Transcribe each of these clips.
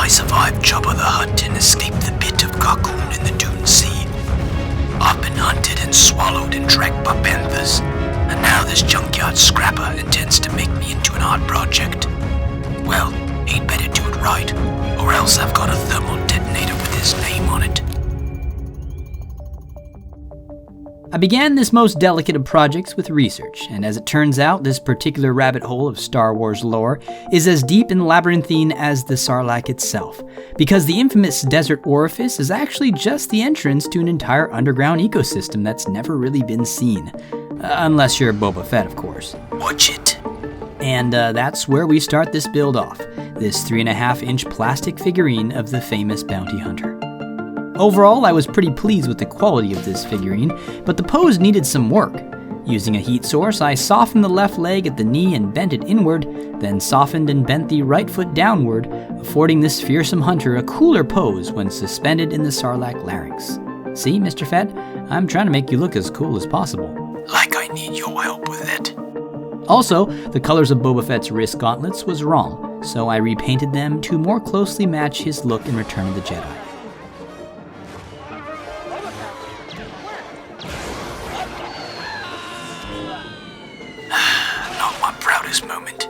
I survived Jabba the Hutt and escaped the pit of Cocoon in the Dune Sea. I've been hunted and swallowed and dragged by panthers, and now this junkyard scrapper intends to make me into an art project. Well, he'd better do it right, or else I've got a thermal detonator with his name on it. I began this most delicate of projects with research, and as it turns out, this particular rabbit hole of Star Wars lore is as deep and labyrinthine as the Sarlacc itself, because the infamous desert orifice is actually just the entrance to an entire underground ecosystem that's never really been seen. Unless you're Boba Fett, of course. Watch it. And that's where we start this build off, this 3.5-inch plastic figurine of the famous bounty hunter. Overall, I was pretty pleased with the quality of this figurine, but the pose needed some work. Using a heat source, I softened the left leg at the knee and bent it inward, then softened and bent the right foot downward, affording this fearsome hunter a cooler pose when suspended in the Sarlacc larynx. See, Mr. Fett, I'm trying to make you look as cool as possible. Like I need your help with it. Also, the colors of Boba Fett's wrist gauntlets was wrong, so I repainted them to more closely match his look in Return of the Jedi. Moment.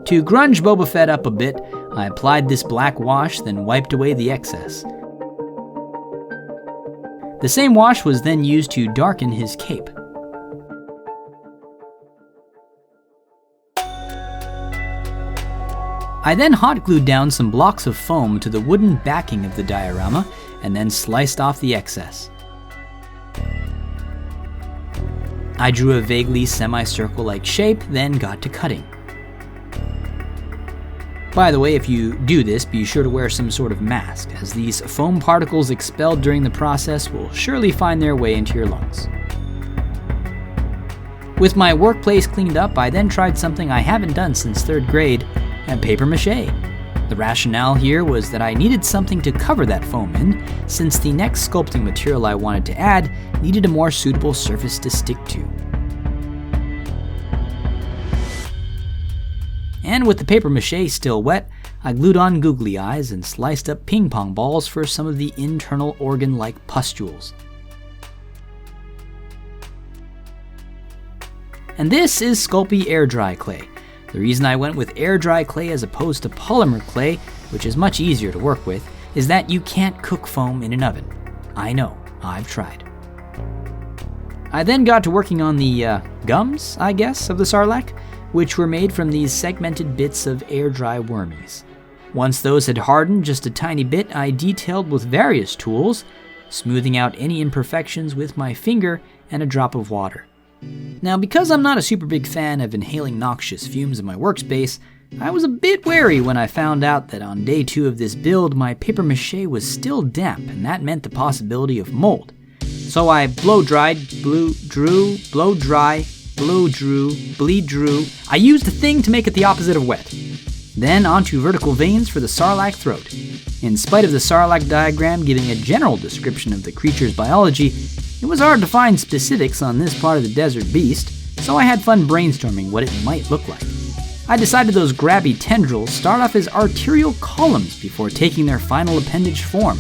To grunge Boba Fett up a bit, I applied this black wash, then wiped away the excess. The same wash was then used to darken his cape. I then hot glued down some blocks of foam to the wooden backing of the diorama, and then sliced off the excess. I drew a vaguely semicircle-like shape, then got to cutting. By the way, if you do this, be sure to wear some sort of mask, as these foam particles expelled during the process will surely find their way into your lungs. With my workplace cleaned up, I then tried something I haven't done since 3rd grade, paper mache. The rationale here was that I needed something to cover that foam in, since the next sculpting material I wanted to add needed a more suitable surface to stick to. And with the paper mache still wet, I glued on googly eyes and sliced up ping pong balls for some of the internal organ-like pustules. And this is Sculpey air dry clay. The reason I went with air dry clay as opposed to polymer clay, which is much easier to work with, is that you can't cook foam in an oven. I know, I've tried. I then got to working on the gums, I guess, of the Sarlacc, which were made from these segmented bits of air dry wormies. Once those had hardened just a tiny bit, I detailed with various tools, smoothing out any imperfections with my finger and a drop of water. Now, because I'm not a super big fan of inhaling noxious fumes in my workspace, I was a bit wary when I found out that on day 2 of this build, my paper mache was still damp, and that meant the possibility of mold. So I blow-dried, bleed-drew. I used a thing to make it the opposite of wet. Then onto vertical veins for the Sarlacc throat. In spite of the Sarlacc diagram giving a general description of the creature's biology, it was hard to find specifics on this part of the desert beast, so I had fun brainstorming what it might look like. I decided those grabby tendrils start off as arterial columns before taking their final appendage form.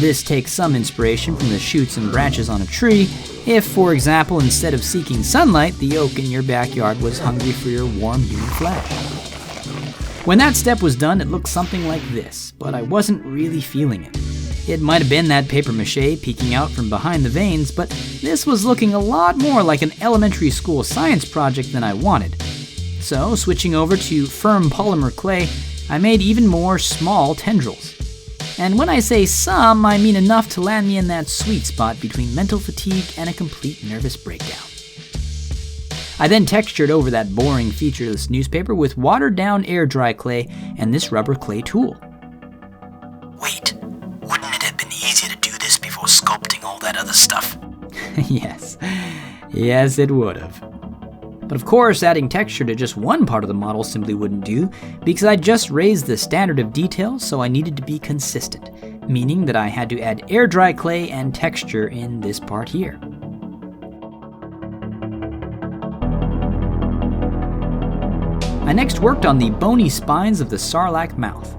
This takes some inspiration from the shoots and branches on a tree, if, for example, instead of seeking sunlight, the oak in your backyard was hungry for your warm human flesh. When that step was done, it looked something like this, but I wasn't really feeling it. It might have been that paper mache peeking out from behind the veins, but this was looking a lot more like an elementary school science project than I wanted. So, switching over to firm polymer clay, I made even more small tendrils. And when I say some, I mean enough to land me in that sweet spot between mental fatigue and a complete nervous breakdown. I then textured over that boring featureless newspaper with watered down air dry clay and this rubber clay tool. Wait, wouldn't it have been easier to do this before sculpting all that other stuff? Yes it would have. But of course, adding texture to just one part of the model simply wouldn't do, because I just raised the standard of detail, so I needed to be consistent, meaning that I had to add air dry clay and texture in this part here. I next worked on the bony spines of the Sarlacc mouth.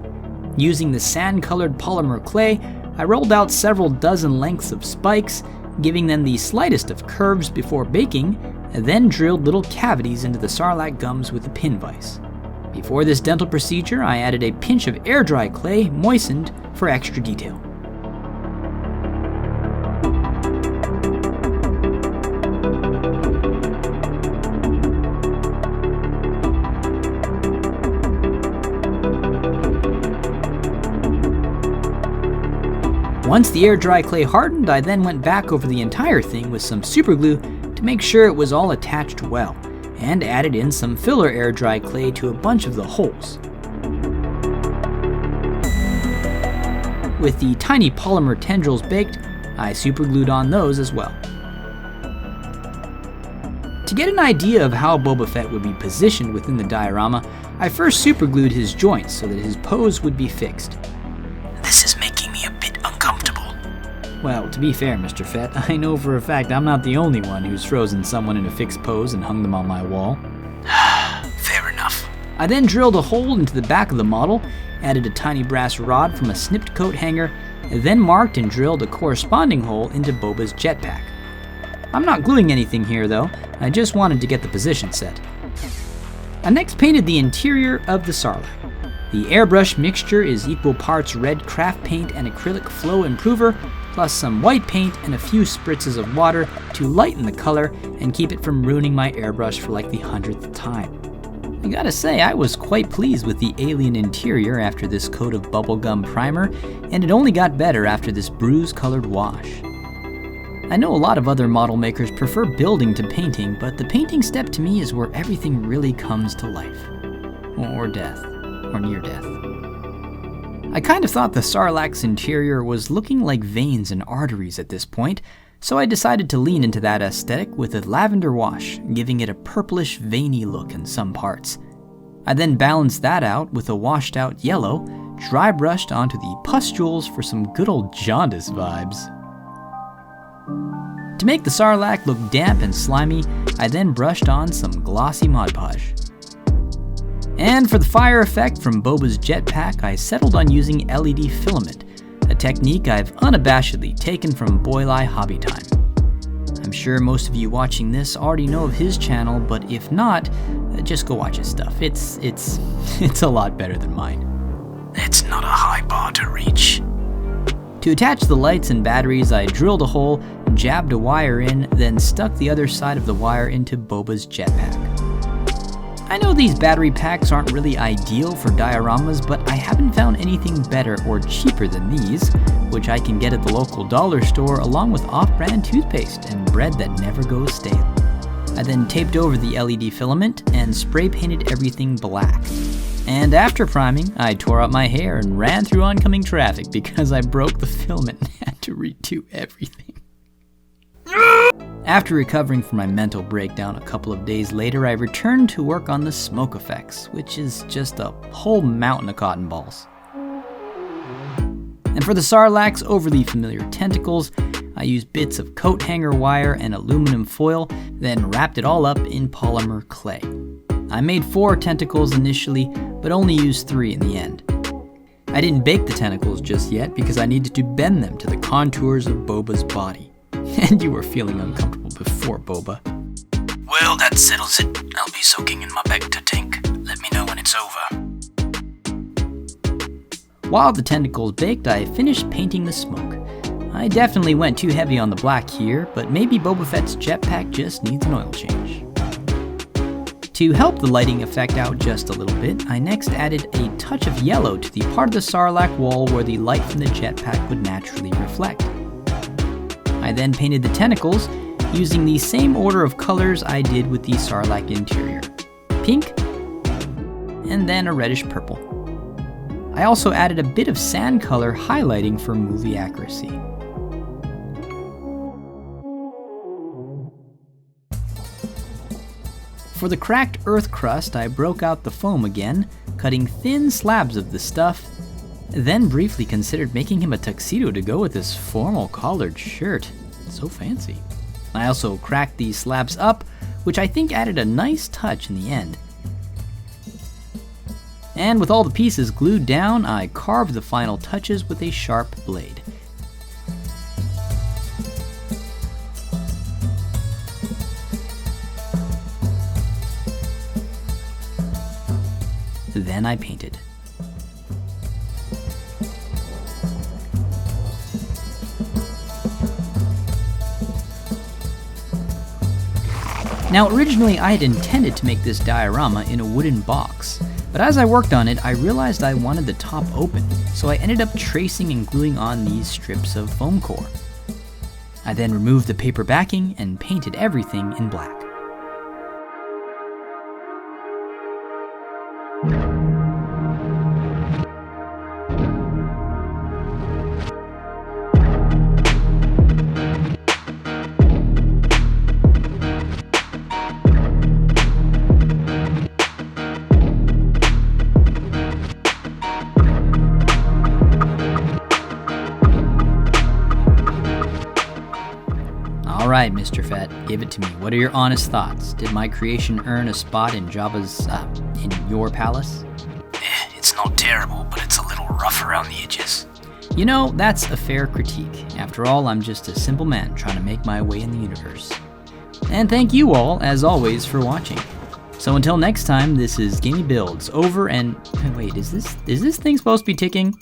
Using the sand-colored polymer clay, I rolled out several dozen lengths of spikes, giving them the slightest of curves before baking, and then drilled little cavities into the Sarlacc gums with a pin vise. Before this dental procedure, I added a pinch of air-dry clay, moistened for extra detail. Once the air-dry clay hardened, I then went back over the entire thing with some superglue to make sure it was all attached well, and added in some filler air-dry clay to a bunch of the holes. With the tiny polymer tendrils baked, I superglued on those as well. To get an idea of how Boba Fett would be positioned within the diorama, I first superglued his joints so that his pose would be fixed. This is making me a bit uncomfortable. Well, to be fair, Mr. Fett, I know for a fact I'm not the only one who's frozen someone in a fixed pose and hung them on my wall. Fair enough. I then drilled a hole into the back of the model, added a tiny brass rod from a snipped coat hanger, and then marked and drilled a corresponding hole into Boba's jetpack. I'm not gluing anything here though, I just wanted to get the position set. I next painted the interior of the Sarlacc. The airbrush mixture is equal parts red craft paint and acrylic flow improver, plus some white paint and a few spritzes of water to lighten the color and keep it from ruining my airbrush for like the 100th time. I gotta say, I was quite pleased with the alien interior after this coat of bubblegum primer, and it only got better after this bruise-colored wash. I know a lot of other model makers prefer building to painting, but the painting step to me is where everything really comes to life. Or death. Or near death. I kind of thought the Sarlacc's interior was looking like veins and arteries at this point, so I decided to lean into that aesthetic with a lavender wash, giving it a purplish, veiny look in some parts. I then balanced that out with a washed out yellow, dry brushed onto the pustules for some good old jaundice vibes. To make the Sarlacc look damp and slimy, I then brushed on some glossy Mod Podge. And for the fire effect from Boba's jetpack, I settled on using LED filament, a technique I've unabashedly taken from Boylai Hobby Time. I'm sure most of you watching this already know of his channel, but if not, just go watch his stuff. It's a lot better than mine. It's not a high bar to reach. To attach the lights and batteries, I drilled a hole, jabbed a wire in, then stuck the other side of the wire into Boba's jetpack. I know these battery packs aren't really ideal for dioramas, but I haven't found anything better or cheaper than these, which I can get at the local dollar store along with off-brand toothpaste and bread that never goes stale. I then taped over the LED filament and spray painted everything black. And after priming, I tore out my hair and ran through oncoming traffic because I broke the filament and had to redo everything. After recovering from my mental breakdown a couple of days later, I returned to work on the smoke effects, which is just a whole mountain of cotton balls. And for the Sarlacc's overly familiar tentacles, I used bits of coat hanger wire and aluminum foil, then wrapped it all up in polymer clay. I made 4 tentacles initially, but only used 3 in the end. I didn't bake the tentacles just yet because I needed to bend them to the contours of Boba's body. And you were feeling uncomfortable before, Boba. Well, that settles it. I'll be soaking in my Bacta tank. Let me know when it's over. While the tentacles baked, I finished painting the smoke. I definitely went too heavy on the black here, but maybe Boba Fett's jetpack just needs an oil change. To help the lighting effect out just a little bit, I next added a touch of yellow to the part of the Sarlacc wall where the light from the jetpack would naturally reflect. I then painted the tentacles using the same order of colors I did with the Sarlacc interior. Pink, and then a reddish purple. I also added a bit of sand color highlighting for movie accuracy. For the cracked earth crust, I broke out the foam again, cutting thin slabs of the stuff, then briefly considered making him a tuxedo to go with his formal collared shirt. So fancy. I also cracked these slabs up, which I think added a nice touch in the end. And with all the pieces glued down, I carved the final touches with a sharp blade. Then I painted. Now originally I had intended to make this diorama in a wooden box, but as I worked on it I realized I wanted the top open, so I ended up tracing and gluing on these strips of foam core. I then removed the paper backing and painted everything in black. Alright, Mr. Fett, give it to me. What are your honest thoughts? Did my creation earn a spot in in your palace? It's not terrible, but it's a little rough around the edges. You know, that's a fair critique. After all, I'm just a simple man trying to make my way in the universe. And thank you all, as always, for watching. So until next time, this is Gamey Builds, over and... Wait, is this thing supposed to be ticking?